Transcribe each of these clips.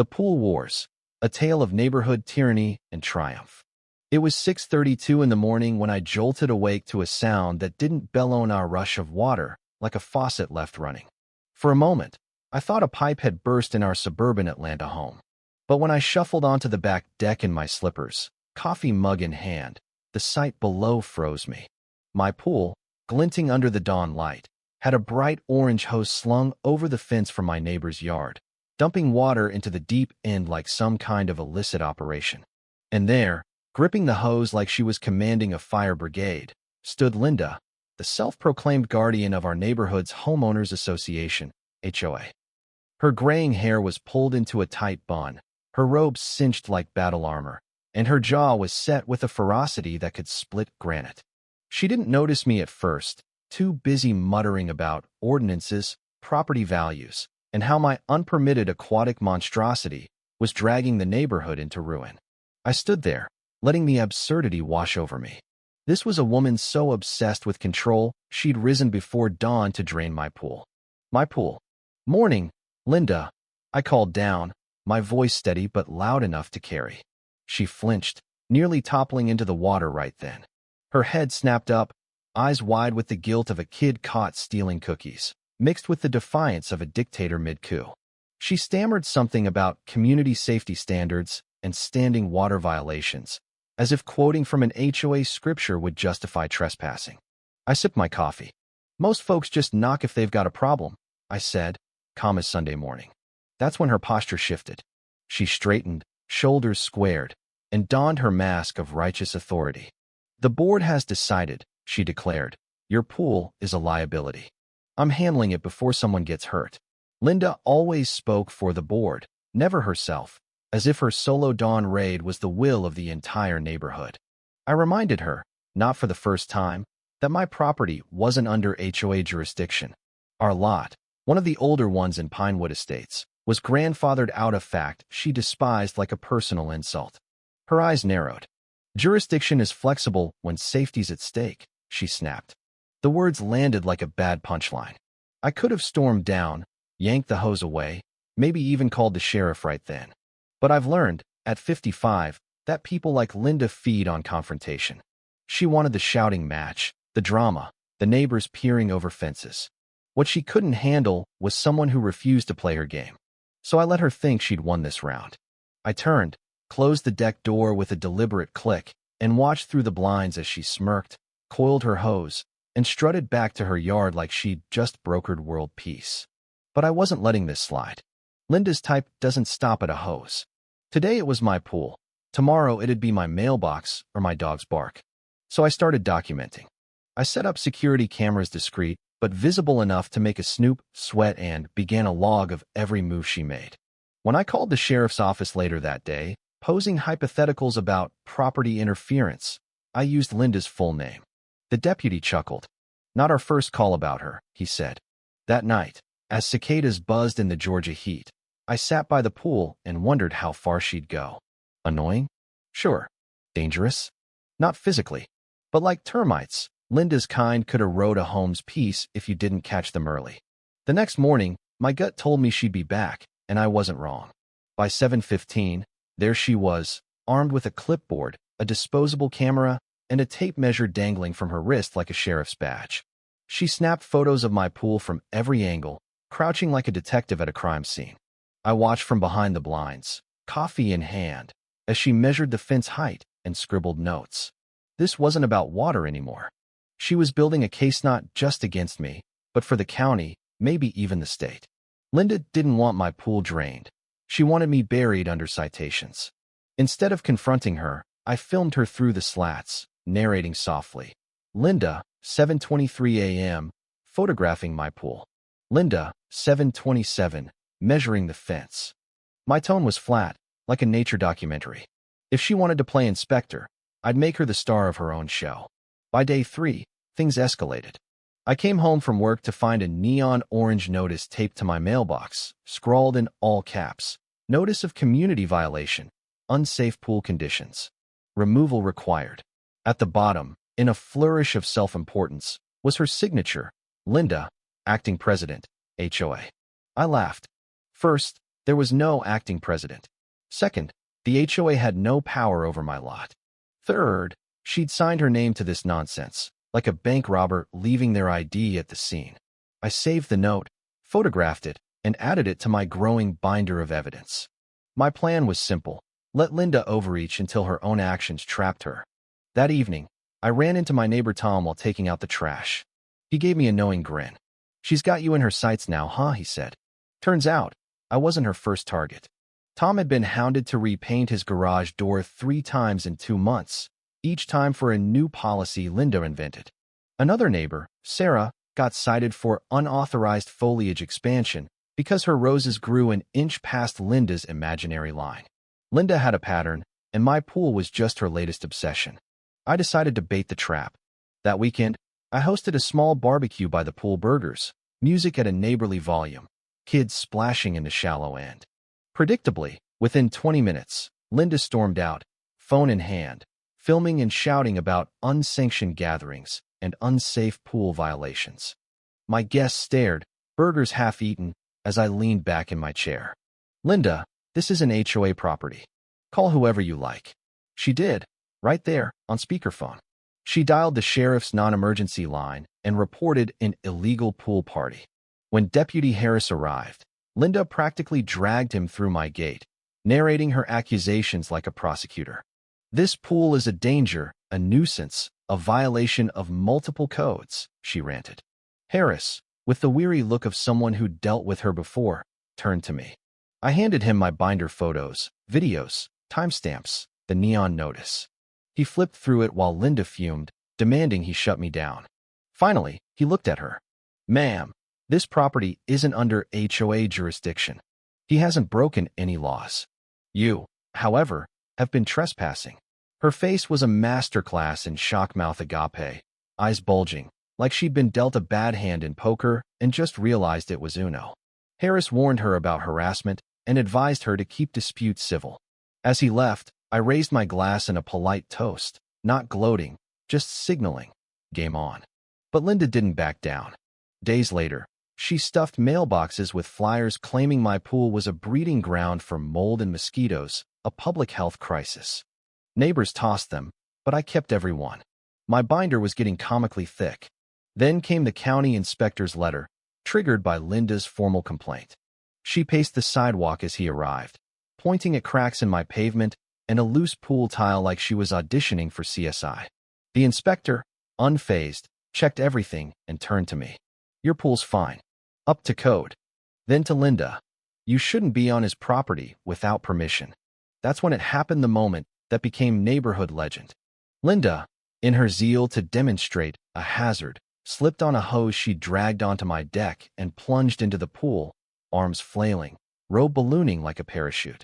The Pool Wars, a tale of neighborhood tyranny and triumph. It was 6:32 in the morning when I jolted awake to a sound that didn't bellow our rush of water like a faucet left running. For a moment, I thought a pipe had burst in our suburban Atlanta home. But when I shuffled onto the back deck in my slippers, coffee mug in hand, the sight below froze me. My pool, glinting under the dawn light, had a bright orange hose slung over the fence from my neighbor's yard, dumping water into the deep end like some kind of illicit operation. And there, gripping the hose like she was commanding a fire brigade, stood Linda, the self-proclaimed guardian of our neighborhood's homeowners association, HOA. Her graying hair was pulled into a tight bun, her robes cinched like battle armor, and her jaw was set with a ferocity that could split granite. She didn't notice me at first, too busy muttering about ordinances, property values, and how my unpermitted aquatic monstrosity was dragging the neighborhood into ruin. I stood there, letting the absurdity wash over me. This was a woman so obsessed with control, she'd risen before dawn to drain my pool. My pool. "Morning, Linda," I called down, my voice steady but loud enough to carry. She flinched, nearly toppling into the water right then. Her head snapped up, eyes wide with the guilt of a kid caught stealing cookies, mixed with the defiance of a dictator mid-coup. She stammered something about community safety standards and standing water violations, as if quoting from an HOA scripture would justify trespassing. I sipped my coffee. "Most folks just knock if they've got a problem," I said, calm as Sunday morning. That's when her posture shifted. She straightened, shoulders squared, and donned her mask of righteous authority. "The board has decided," she declared. "Your pool is a liability. I'm handling it before someone gets hurt." Linda always spoke for the board, never herself, as if her solo dawn raid was the will of the entire neighborhood. I reminded her, not for the first time, that my property wasn't under HOA jurisdiction. Our lot, one of the older ones in Pinewood Estates, was grandfathered out, a fact she despised like a personal insult. Her eyes narrowed. "Jurisdiction is flexible when safety's at stake," she snapped. The words landed like a bad punchline. I could have stormed down, yanked the hose away, maybe even called the sheriff right then. But I've learned, at 55, that people like Linda feed on confrontation. She wanted the shouting match, the drama, the neighbors peering over fences. What she couldn't handle was someone who refused to play her game. So I let her think she'd won this round. I turned, closed the deck door with a deliberate click, and watched through the blinds as she smirked, coiled her hose, and strutted back to her yard like she'd just brokered world peace. But I wasn't letting this slide. Linda's type doesn't stop at a hose. Today it was my pool. Tomorrow it'd be my mailbox or my dog's bark. So I started documenting. I set up security cameras discreet, but visible enough to make a snoop, sweat, and began a log of every move she made. When I called the sheriff's office later that day, posing hypotheticals about property interference, I used Linda's full name. The deputy chuckled. "Not our first call about her," he said. That night, as cicadas buzzed in the Georgia heat, I sat by the pool and wondered how far she'd go. Annoying? Sure. Dangerous? Not physically. But like termites, Linda's kind could erode a home's peace if you didn't catch them early. The next morning, my gut told me she'd be back, and I wasn't wrong. By 7:15, there she was, armed with a clipboard, a disposable camera, and a tape measure dangling from her wrist like a sheriff's badge. She snapped photos of my pool from every angle, crouching like a detective at a crime scene. I watched from behind the blinds, coffee in hand, as she measured the fence height and scribbled notes. This wasn't about water anymore. She was building a case not just against me, but for the county, maybe even the state. Linda didn't want my pool drained. She wanted me buried under citations. Instead of confronting her, I filmed her through the slats, narrating softly. Linda, 7:23 a.m., photographing my pool. Linda, 7:27, measuring the fence. My tone was flat, like a nature documentary. If she wanted to play inspector, I'd make her the star of her own show. By day 3, things escalated. I came home from work to find a neon orange notice taped to my mailbox, scrawled in all caps. Notice of community violation, unsafe pool conditions. Removal required. At the bottom, in a flourish of self-importance, was her signature, Linda, acting president, HOA. I laughed. First, There was no acting president. Second, the HOA had no power over my lot. Third, she'd signed her name to this nonsense, like a bank robber leaving their ID at the scene. I saved the note, photographed it, and added it to my growing binder of evidence. My plan was simple: let Linda overreach until her own actions trapped her. That evening, I ran into my neighbor Tom while taking out the trash. He gave me a knowing grin. "She's got you in her sights now, huh?" he said. Turns out, I wasn't her first target. Tom had been hounded to repaint his garage door 3 times in 2 months, each time for a new policy Linda invented. Another neighbor, Sarah, got cited for unauthorized foliage expansion because her roses grew an inch past Linda's imaginary line. Linda had a pattern, and my pool was just her latest obsession. I decided to bait the trap. That weekend, I hosted a small barbecue by the pool, burgers, music at a neighborly volume, kids splashing in the shallow end. Predictably, within 20 minutes, Linda stormed out, phone in hand, filming and shouting about unsanctioned gatherings and unsafe pool violations. My guests stared, burgers half-eaten, as I leaned back in my chair. "Linda, this is an HOA property. Call whoever you like." She did, right there, on speakerphone. She dialed the sheriff's non-emergency line and reported an illegal pool party. When Deputy Harris arrived, Linda practically dragged him through my gate, narrating her accusations like a prosecutor. "This pool is a danger, a nuisance, a violation of multiple codes," she ranted. Harris, with the weary look of someone who'd dealt with her before, turned to me. I handed him my binder photos, videos, timestamps, the neon notice. He flipped through it while Linda fumed, demanding he shut me down. Finally, he looked at her. "Ma'am, this property isn't under HOA jurisdiction. He hasn't broken any laws. You, however, have been trespassing." Her face was a masterclass in shock-mouth agape, eyes bulging, like she'd been dealt a bad hand in poker and just realized it was Uno. Harris warned her about harassment and advised her to keep disputes civil. As he left, I raised my glass in a polite toast, not gloating, just signaling, game on. But Linda didn't back down. Days later, she stuffed mailboxes with flyers claiming my pool was a breeding ground for mold and mosquitoes, a public health crisis. Neighbors tossed them, but I kept every one. My binder was getting comically thick. Then came the county inspector's letter, triggered by Linda's formal complaint. She paced the sidewalk as he arrived, pointing at cracks in my pavement and a loose pool tile like she was auditioning for CSI. The inspector, unfazed, checked everything and turned to me. "Your pool's fine. Up to code." Then to Linda, "You shouldn't be on his property without permission." That's when it happened, the moment that became neighborhood legend. Linda, in her zeal to demonstrate a hazard, slipped on a hose she dragged onto my deck and plunged into the pool, arms flailing, robe ballooning like a parachute.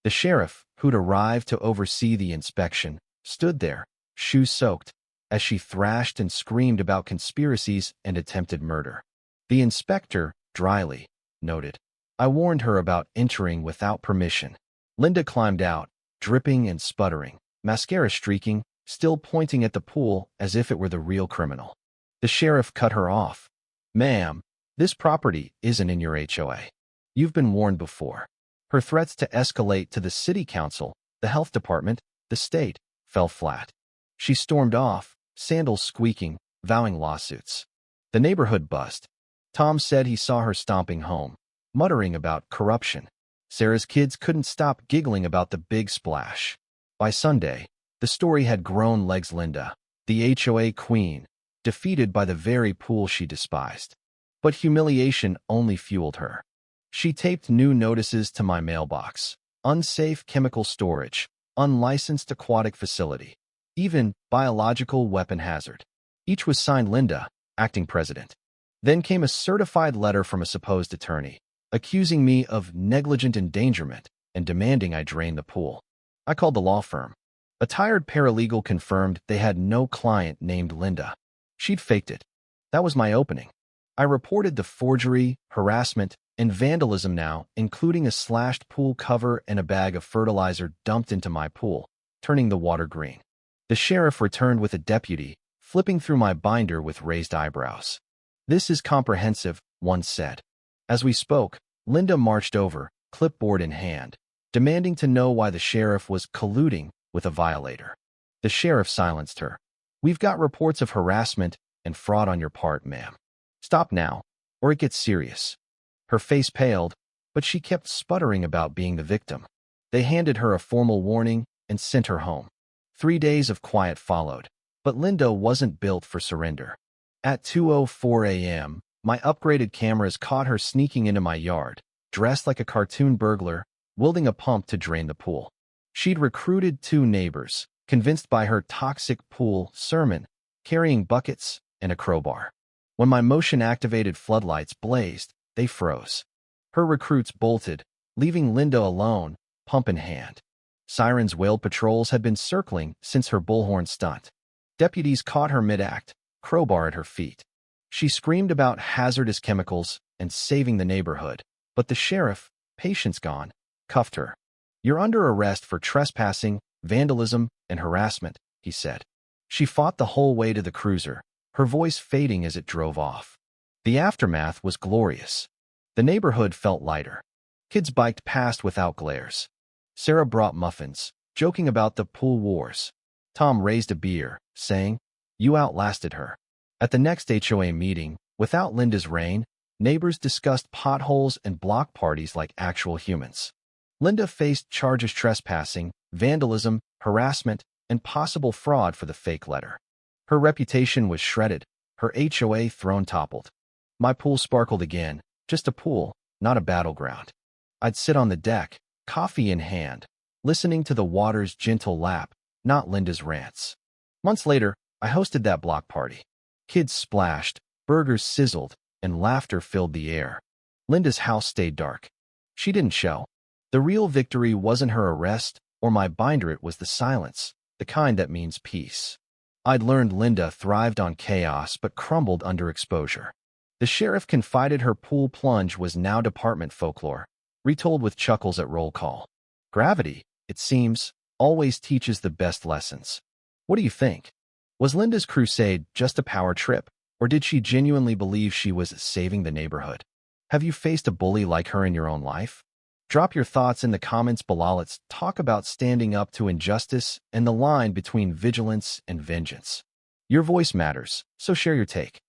The sheriff, who'd arrived to oversee the inspection, stood there, shoes soaked, as she thrashed and screamed about conspiracies and attempted murder. The inspector, dryly, noted, "I warned her about entering without permission." Linda climbed out, dripping and sputtering, mascara streaking, still pointing at the pool as if it were the real criminal. The sheriff cut her off. "Ma'am, this property isn't in your HOA. You've been warned before." Her threats to escalate to the city council, the health department, the state, fell flat. She stormed off, sandals squeaking, vowing lawsuits. The neighborhood buzzed. Tom said he saw her stomping home, muttering about corruption. Sarah's kids couldn't stop giggling about the big splash. By Sunday, the story had grown legs. Linda, the HOA queen, defeated by the very pool she despised. But humiliation only fueled her. She taped new notices to my mailbox: unsafe chemical storage, unlicensed aquatic facility, even biological weapon hazard. Each was signed Linda, acting president. Then came a certified letter from a supposed attorney, accusing me of negligent endangerment and demanding I drain the pool. I called the law firm. A tired paralegal confirmed they had no client named Linda. She'd faked it. That was my opening. I reported the forgery, harassment, and vandalism, now including a slashed pool cover and a bag of fertilizer dumped into my pool, turning the water green. The sheriff returned with a deputy, flipping through my binder with raised eyebrows. "This is comprehensive," one said. As we spoke, Linda marched over, clipboard in hand, demanding to know why the sheriff was colluding with a violator. The sheriff silenced her. "We've got reports of harassment and fraud on your part, ma'am. Stop now, or it gets serious." Her face paled, but she kept sputtering about being the victim. They handed her a formal warning and sent her home. 3 days of quiet followed, but Linda wasn't built for surrender. At 2:04 a.m., my upgraded cameras caught her sneaking into my yard, dressed like a cartoon burglar, wielding a pump to drain the pool. She'd recruited 2 neighbors, convinced by her toxic pool sermon, carrying buckets and a crowbar. When my motion-activated floodlights blazed, they froze. Her recruits bolted, leaving Linda alone, pump in hand. Sirens wailed. Patrols had been circling since her bullhorn stunt. Deputies caught her mid-act, crowbar at her feet. She screamed about hazardous chemicals and saving the neighborhood, but the sheriff, patience gone, cuffed her. "You're under arrest for trespassing, vandalism, and harassment," he said. She fought the whole way to the cruiser, her voice fading as it drove off. The aftermath was glorious. The neighborhood felt lighter. Kids biked past without glares. Sarah brought muffins, joking about the pool wars. Tom raised a beer, saying, "You outlasted her." At the next HOA meeting, without Linda's reign, neighbors discussed potholes and block parties like actual humans. Linda faced charges trespassing, vandalism, harassment, and possible fraud for the fake letter. Her reputation was shredded, her HOA throne toppled. My pool sparkled again, just a pool, not a battleground. I'd sit on the deck, coffee in hand, listening to the water's gentle lap, not Linda's rants. Months later, I hosted that block party. Kids splashed, burgers sizzled, and laughter filled the air. Linda's house stayed dark. She didn't show. The real victory wasn't her arrest or my binder, it was the silence, the kind that means peace. I'd learned Linda thrived on chaos but crumbled under exposure. The sheriff confided her pool plunge was now department folklore, retold with chuckles at roll call. Gravity, it seems, always teaches the best lessons. What do you think? Was Linda's crusade just a power trip, or did she genuinely believe she was saving the neighborhood? Have you faced a bully like her in your own life? Drop your thoughts in the comments below. Let's talk about standing up to injustice and the line between vigilance and vengeance. Your voice matters, so share your take.